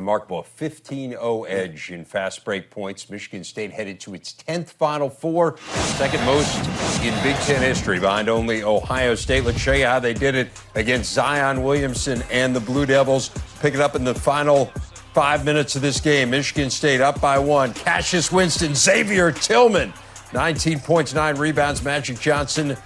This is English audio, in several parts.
remarkable 15-0 edge in fast break points. Michigan State headed to its 10th Final Four, second most in Big Ten history, behind only Ohio State. Let's show you how they did it against Zion Williamson and the Blue Devils. Pick it up in the final 5 minutes of this game. Michigan State up by 1. Cassius Winston, Xavier Tillman, 19 points, 9 rebounds. Magic Johnson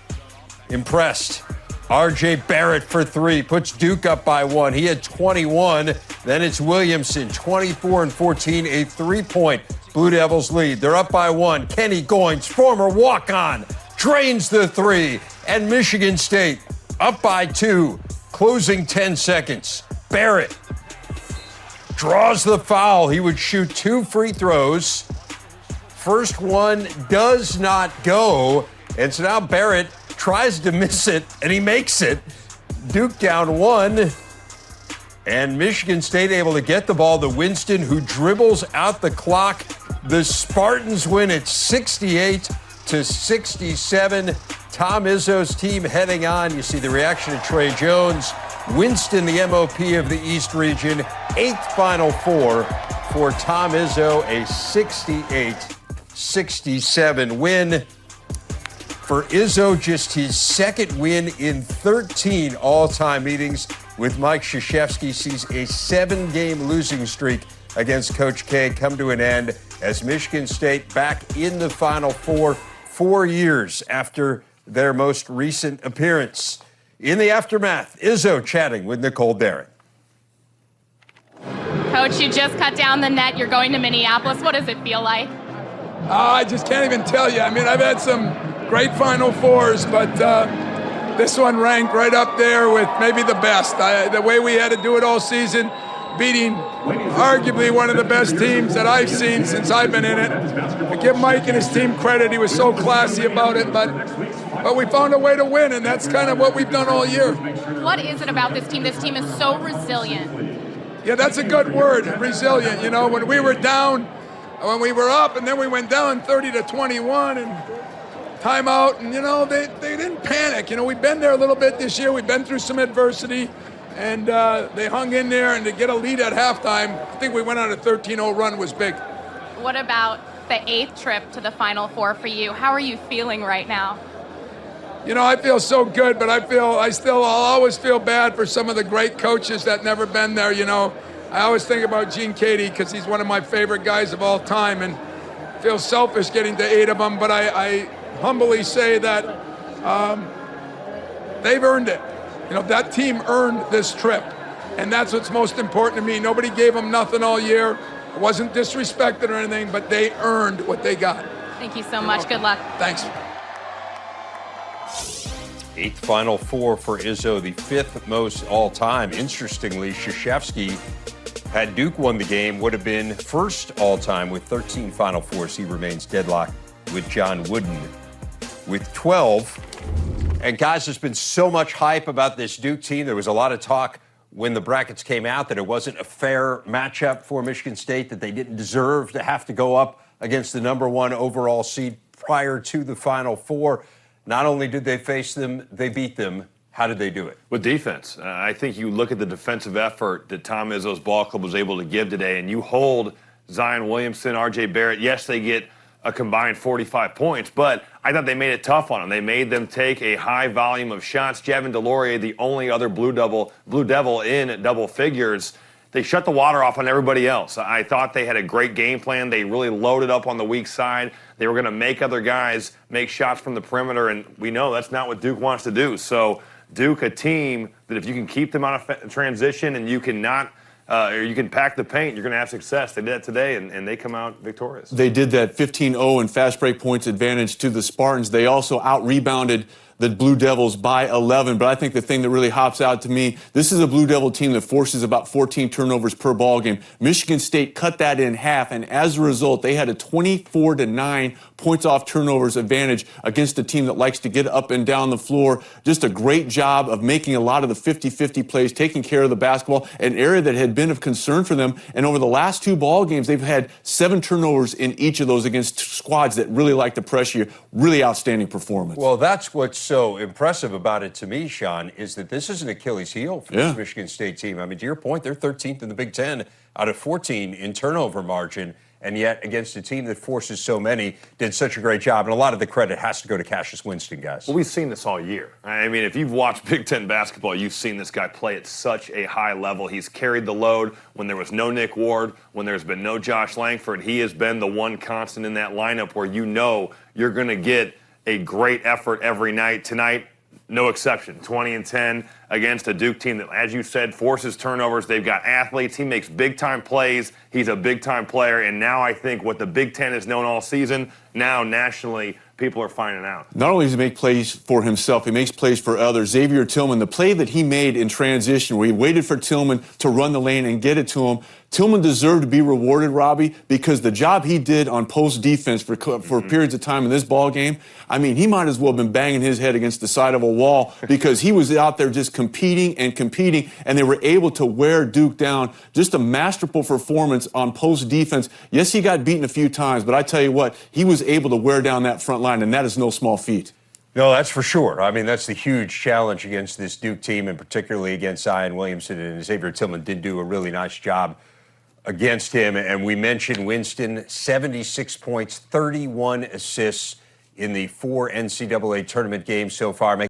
impressed. R.J. Barrett for 3, puts Duke up by 1. He had 21. Then it's Williamson, 24 and 14, a 3-point Blue Devils lead. They're up by 1. Kenny Goins, former walk-on, drains the 3. And Michigan State up by 2, closing 10 seconds. Barrett draws the foul. He would shoot 2 free throws. First one does not go. And so now Barrett tries to miss it, and he makes it. Duke down 1, and Michigan State able to get the ball to Winston, who dribbles out the clock. The Spartans win it 68-67. Tom Izzo's team heading on. You see the reaction of Trey Jones. Winston, the MOP of the East region, 8th Final Four for Tom Izzo, a 68-67 win. For Izzo, just his second win in 13 all-time meetings with Mike Krzyzewski sees a 7-game losing streak against Coach K come to an end as Michigan State back in the Final Four 4 years after their most recent appearance. In the aftermath, Izzo chatting with Nicole Darren. Coach, you just cut down the net. You're going to Minneapolis. What does it feel like? I just can't even tell you. I mean, I've had some great Final Fours, but this one ranked right up there with maybe the best. The way we had to do it all season, beating arguably one of the best teams that I've seen since I've been in it. I give Mike and his team credit. He was so classy about it, but we found a way to win, and that's kind of what we've done all year. What is it about this team? This team is so resilient. Yeah, that's a good word, resilient. You know, when we were down, when we were up, and then we went down 30-21, and timeout, and you know, they didn't panic. You know, we've been there a little bit this year. We've been through some adversity, and they hung in there, and to get a lead at halftime, I think we went on a 13-0 run was big. What about the 8th trip to the Final Four for you? How are you feeling right now? You know, I feel so good, but I'll always feel bad for some of the great coaches that never been there, you know. I always think about Gene Cady because he's one of my favorite guys of all time, and feel selfish getting to 8 of them, but I humbly say that they've earned it. You know, that team earned this trip, and that's what's most important to me. Nobody gave them nothing all year. It wasn't disrespected or anything, but they earned what they got. Thank you so much. Good luck. Thanks. 8th Final Four for Izzo, the 5th most all-time. Interestingly, Krzyzewski, had Duke won the game, would have been first all-time with 13 Final Fours. He remains deadlocked with John Wooden with 12. And guys, there's been so much hype about this Duke team. There was a lot of talk when the brackets came out that it wasn't a fair matchup for Michigan State, that they didn't deserve to have to go up against the #1 overall seed prior to the Final Four. Not only did they face them, they beat them. How did they do it? With defense. I think you look at the defensive effort that Tom Izzo's ball club was able to give today, and you hold Zion Williamson, R.J. Barrett. Yes, they get a combined 45 points, but I thought they made it tough on them. They made them take a high volume of shots. Jevin DeLaurier, the only other Blue Devil in double figures. They shut the water off on everybody else. I thought they had a great game plan. They really loaded up on the weak side. They were going to make other guys make shots from the perimeter, and we know that's not what Duke wants to do. So Duke, a team that if you can keep them on a transition and you can not or you can pack the paint, you're going to have success. They did that today, and they come out victorious. They did that 15-0 in fast break points advantage to the Spartans. They also out-rebounded the Blue Devils by 11. But I think the thing that really hops out to me, this is a Blue Devil team that forces about 14 turnovers per ball game. Michigan State cut that in half, and as a result, they had a 24-9 points off turnovers advantage against a team that likes to get up and down the floor. Just a great job of making a lot of the 50-50 plays, taking care of the basketball, an area that had been of concern for them. And over the last 2 ball games, they've had 7 turnovers in each of those against squads that really like to pressure you. Really outstanding performance. Well, that's what's so impressive about it to me, Sean, is that this is an Achilles heel for this Michigan State team. I mean, to your point, they're 13th in the Big Ten out of 14 in turnover margin, and yet against a team that forces so many, did such a great job. And a lot of the credit has to go to Cassius Winston, guys. Well, we've seen this all year. I mean, if you've watched Big Ten basketball, you've seen this guy play at such a high level. He's carried the load when there was no Nick Ward, when there's been no Josh Langford. He has been the one constant in that lineup where you know you're going to get a great effort every night. Tonight, no exception. 20-10 against a Duke team that, as you said, forces turnovers. They've got athletes. He makes big-time plays. He's a big-time player. And now I think what the Big Ten has known all season, now nationally, people are finding out. Not only does he make plays for himself, he makes plays for others. Xavier Tillman, the play that he made in transition where he waited for Tillman to run the lane and get it to him, Tillman deserved to be rewarded, Robbie, because the job he did on post defense for periods of time in this ball game, I mean, he might as well have been banging his head against the side of a wall because he was out there just competing, and they were able to wear Duke down. Just a masterful performance on post defense. Yes, he got beaten a few times, but I tell you what, he was able to wear down that front line, and that is no small feat. No, that's for sure. I mean, that's the huge challenge against this Duke team, and particularly against Zion Williamson. And Xavier Tillman did do a really nice job against him. And we mentioned Winston, 76 points, 31 assists in the 4 NCAA tournament games so far.